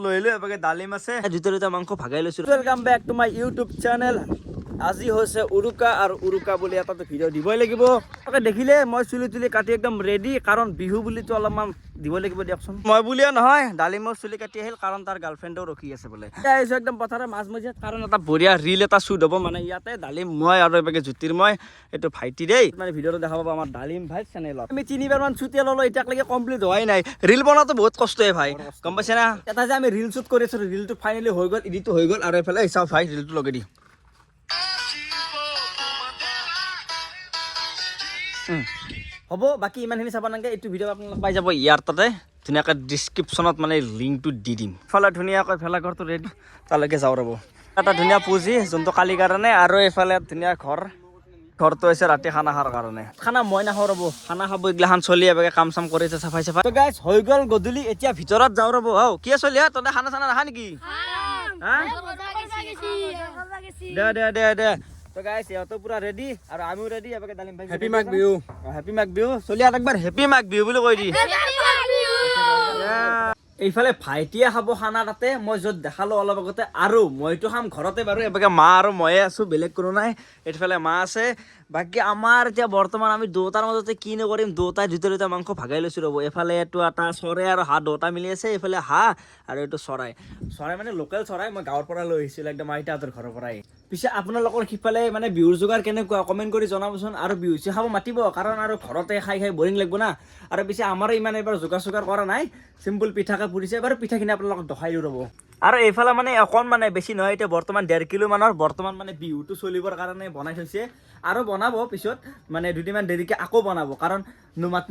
লৈলো এবাগে ডালিম আছে দুটা মাংস ভাগাই লৈছো welcome back to my YouTube channel আজি হৈছে উৰুকা আৰু উৰুকা বুলি এটা ভিডিও দিবই লাগিব তাকে দেখিলে মই চুলি তুলি কাটি একদম ৰেডি কাৰণ বিহু বুলি তো অলপমান দিব লাগিব দিয়কচোন মই বুলিয়ে নহয় ডালিমৰ চুলি কাটি আহিল কাৰণ তাৰ গাৰ্লফ্ৰেণ্ডও ৰখি আছে বোলে আহিছো একদম পথাৰৰ মাজমজিয়াত কাৰণ এটা বঢ়িয়া ৰিল এটা শ্বুট হ'ব মানে ইয়াতে ডালিম মই আৰু এবাগে জ্যোতিৰ্ময় এইটো ভাইটি দেই মানে ভিডিঅ'টো দেখাব আমাৰ ডালিম ভাই চেনেলত আমি 3 বাৰ মান শ্বুট ল'লো এতিয়ালৈকে কমপ্লিট হোৱাই নাই ৰিল বনাওঁতে বহুত কষ্টই ভাই গম পাইছে না এটা যে আমি ৰিল শ্বুট কৰি আছো ৰিলটো ফাইনেলি হৈ গ'ল এডিটটো হৈ গ'ল আৰু এফালে চাও ভাই ৰিলটো লগাই দি হ'ব বাকি ইমানখিনি চাব নালাগে এইটো ভিডিঅ' আপোনালোক পাই যাব ইয়াৰ তাতে ধুনীয়াকৈ ডিছক্ৰিপশ্যনত মানে লিংকটো দি দিম ইফালে ধুনীয়াকৈ ভেলাঘৰটো ৰেডি তালৈকে যাওঁ ৰ'ব এটা ধুনীয়া পুঁজি যোনটো কালিৰ কাৰণে আৰু এইফালে ধুনীয়া ঘৰটো হৈছে ৰাতি খানা খোৱাৰ কাৰণে খানা মই নাখাওঁ ৰ'ব খানা খাব এইগিলাখান চলি এবাগে কাম চাম কৰিছে চাফাই গাইজ হৈ গ'ল গধূলি এতিয়া ভিতৰত যাওঁ ৰ'ব কি চলি তহঁতে খানা চানা নাখা নেকি দে তো গাইস ইয়াতো পুরা রেডি আর আমিও রেডি এবারে ডালিম ভাই হ্যাপি মাঘ বিহু চলি আর একবার হ্যাপি মাঘ বিহু বলে কই দি এইফালে ভাইটিয়ে খাব খানা তাতে মই য'ত দেখালো অলপ আগতে আৰু মইতো খাম ঘৰতে বাৰু এবাগে মা আৰু ময়ে আছো বেলেগ কোনো নাই এইফালে মা আছে বাকি আমাৰ এতিয়া বৰ্তমান আমি দুটাৰ মাজতে কি নকৰিম দুটাই দুটা মাংস ভাগাই লৈছো ৰ'ব এফালে এইটো এটা চৰাই আৰু হাঁহ দুটা মিলি আছে এইফালে হাঁহ আৰু এইটো চৰাই মানে লোকেল চৰাই মই গাঁৱৰ পৰা লৈ আহিছিলো একদম আইতাহঁতৰ ঘৰৰ পৰাই পিছে আপোনালোকৰ সিফালে মানে বিহুৰ যোগাৰ কেনেকুৱা কমেণ্ট কৰি জনাবচোন আৰু বিহু খাব মাতিব কাৰণ আৰু ঘৰতে খাই বৰিং লাগিব না আৰু পিছে আমাৰো ইমান এবাৰ যোগাৰ কৰা নাই চিম্পল পিঠাকে পুৰিছে এবাৰ পিঠাখিনি আপোনালোকক দেখাই দিওঁ ৰ'ব আৰু এইফালে মানে অকণ মানে বেছি নহয় এতিয়া বৰ্তমান 1.5 কিলো মানৰ বৰ্তমান মানে বিহুটো চলিবৰ কাৰণে বনাই থৈছে আৰু বনাব পিছত মানে দুদিনমান দেৰিকৈ আকৌ বনাব কাৰণ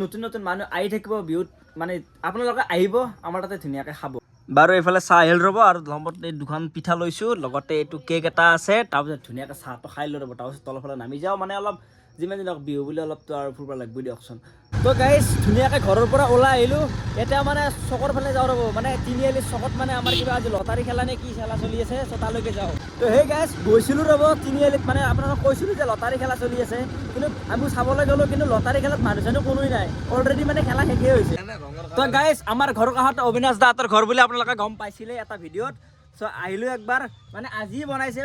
নতুন মানুহ আহি থাকিব বিহুত মানে আপোনালোকে আহিব আমাৰ তাতে ধুনীয়াকৈ খাব বাৰু এইফালে চাহ আহিল ৰ'ব আৰু লগত এই দুখন পিঠা লৈছোঁ লগতে এইটো কেক এটা আছে তাৰপিছত ধুনীয়াকৈ চাহটো খাই লৈ ৰ'ব তাৰপিছত তলফালে নামি যাওঁ মানে অলপ যিমান দিনক বিহু বুলি অলপতো আৰু ফুৰিব লাগিব দিয়কচোন তো গাইজ ধুনীয়াকৈ ঘৰৰ পৰা ওলাই আহিলোঁ এতিয়া মানে চকৰ ফালে যাওঁ ৰ'ব মানে তিনিআলি চকত মানে আমাৰ কিবা আজি লটাৰী খেলা নে কি খেলা চলি আছে চ' তালৈকে যাওঁ তো সেই গাইজ গৈছিলোঁ ৰ'ব তিনিআলিত মানে আপোনালোকক কৈছিলোঁ যে লটাৰী খেলা চলি আছে কিন্তু আমি চাবলৈ গ'লোঁ কিন্তু লটাৰী খেলাত মানুহ চানুহ কোনোই নাই অলৰেডি মানে খেলা শেষেই হৈছে তো গাইজ আমাৰ ঘৰৰ কাষত অবিনাশ দাহঁতৰ ঘৰ বুলি আপোনালোকে গম পাইছিলে এটা ভিডিঅ'ত চ' আহিলোঁ একবাৰ মানে আজি বনাইছে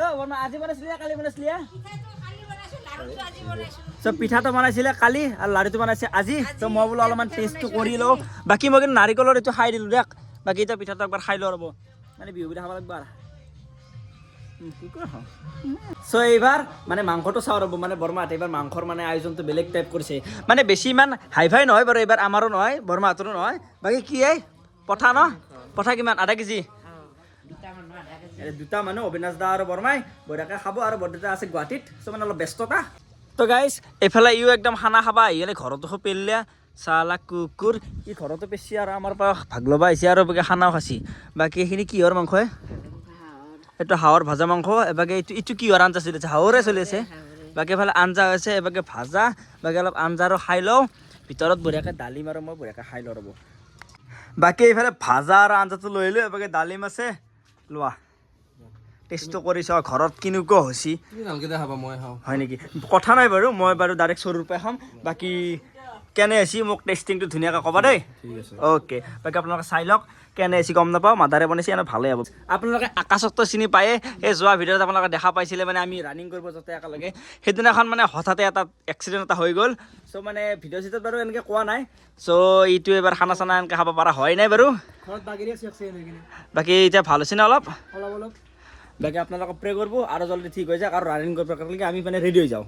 আজি বনাইছিলে কালি বনাইছিলে চ' পিঠাটো বনাইছিলে কালি আৰু লাড়ুটো বনাইছে আজি ত' মই বোলো অলপমান টেষ্টটো কৰি লওঁ বাকী মই কিন্তু নাৰিকলৰ এইটো খাই দিলোঁ দিয়ক বাকী এতিয়া পিঠাটো একবাৰ খাই লওঁ ৰ'ব মানে বিহু পিঠা খাব লাগিব চ' এইবাৰ মানে মাংসটো চাওঁ ৰ'ব মানে বৰমাহঁতে এইবাৰ মাংসৰ মানে আয়োজনটো বেলেগ টাইপ কৰিছে মানে বেছি ইমান হাই ফাই নহয় বাৰু এইবাৰ আমাৰো নহয় বৰমাহঁতৰো নহয় বাকী কি পঠা কিমান আধা কেজি দুটা মানুহ অবিনাশ দা আৰু বৰমাই বঢ়িয়াকৈ খাব আৰু বৰদেউতা আছে গুৱাহাটীত চ' মানে অলপ ব্যস্ততা তো গাইজ এইফালে ইও একদম খানা খাবা আহিলে ঘৰতো পেলিয়া চালা কুকুৰ ই ঘৰতো পেচি আৰু আমাৰ পৰা ভাগ ল'বা আহিছে আৰু খানাও খাচি বাকী এইখিনি কিহৰ মাংস এইটো হাঁহৰ ভাজা মাংস এবাগে এইটো কিহৰ আঞ্জা চলি আছে হাঁহৰে চলি আছে বাকী এফালে আঞ্জা হৈছে এবাগে ভাজা বাকী অলপ আঞ্জা আৰু খাই লওঁ ভিতৰত বঢ়িয়াকৈ ডালিম আৰু মই বঢ়িয়াকৈ খাই লওঁ ৰ'ব বাকী এইফালে ভাজা আৰু আঞ্জাটো লৈ লওঁ এবাগে ডালিম আছে লোৱা টেষ্টটো কৰি চাওঁ ঘৰত কেনেকুৱা হৈছে হয় নেকি কথা নাই বাৰু মই বাৰু ডাইৰেক্ট চৰুৰ পৰাই খাম বাকী কেনে হৈছে মোক টেষ্টিংটো ধুনীয়াকৈ ক'বা দেই অ'কে বাকী আপোনালোকে চাই লওক কেনে হৈছে গম নাপাওঁ মাদাৰে বনাইছে এনে ভালেই হ'ব আপোনালোকে আকাশকতো চিনি পায়ে এই যোৱা ভিডিঅ'ত আপোনালোকে দেখা পাইছিলে মানে আমি ৰানিং কৰিব যাওঁতে একেলগে সেইদিনাখন মানে হঠাতে এটা এক্সিডেণ্ট এটা হৈ গ'ল চ' মানে ভিডিঅ' চিডিঅ'ত বাৰু এনেকৈ কোৱা নাই চ' এইটো এবাৰ খানা চানা এনেকৈ খাব পৰা হয় নাই বাৰু বাকী এতিয়া ভাল হৈছে নে অলপ বাকী আপোনালোকক প্ৰে কৰিব আৰু জলদি ঠিক হৈ যাওক আৰু ৰানিং কৰিব কাৰণে আমি মানে ৰেডি হৈ যাওঁ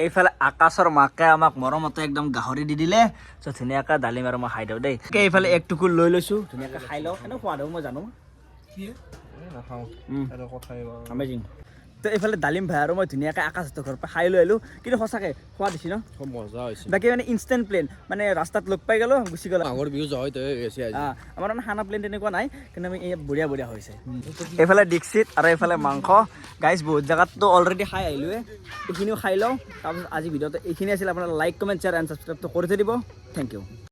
এইফালে আকাশৰ মাকে আমাক মৰমতে একদম গাহৰি দি দিলে চ' ধুনীয়াকৈ ডালিম আৰু মই খাই দিওঁ দেই এইফালে এক টুকুৰ লৈ লৈছোঁ ধুনীয়াকৈ খাই লওঁ এনেও সোৱাদ হ'ব মই জানো আমেজিং তো এইফালে ডালিম ভাই আৰু মই ধুনীয়াকৈ আকাশহঁতৰ ঘৰৰ পৰা খাই লৈ আহিলোঁ কিন্তু সঁচাকৈ সোৱাদ দিছে ন মজা হৈছে বাকী মানে ইনষ্টেণ্ট প্লেন মানে ৰাস্তাত লগ পাই গ'লোঁ গুচি গ'লোঁ আগৰ বিহু যোৱা আমাৰ মানে খানা প্লেন তেনেকুৱা নাই কিন্তু আমি এই বঢ়িয়া হৈছে এইফালে ডিক্সিত আৰু এইফালে মাংস গাইজ বহুত জেগাততো অলৰেডি খাই আহিলোঁৱে এইখিনিও খাই লওঁ তাৰপিছত আজি ভিডিঅ'টো এইখিনি আছিল আপোনাৰ লাইক কমেণ্ট শ্বেয়াৰ এণ্ড ছাবস্ক্ৰাইবটো কৰি থৈ দিব থেংক ইউ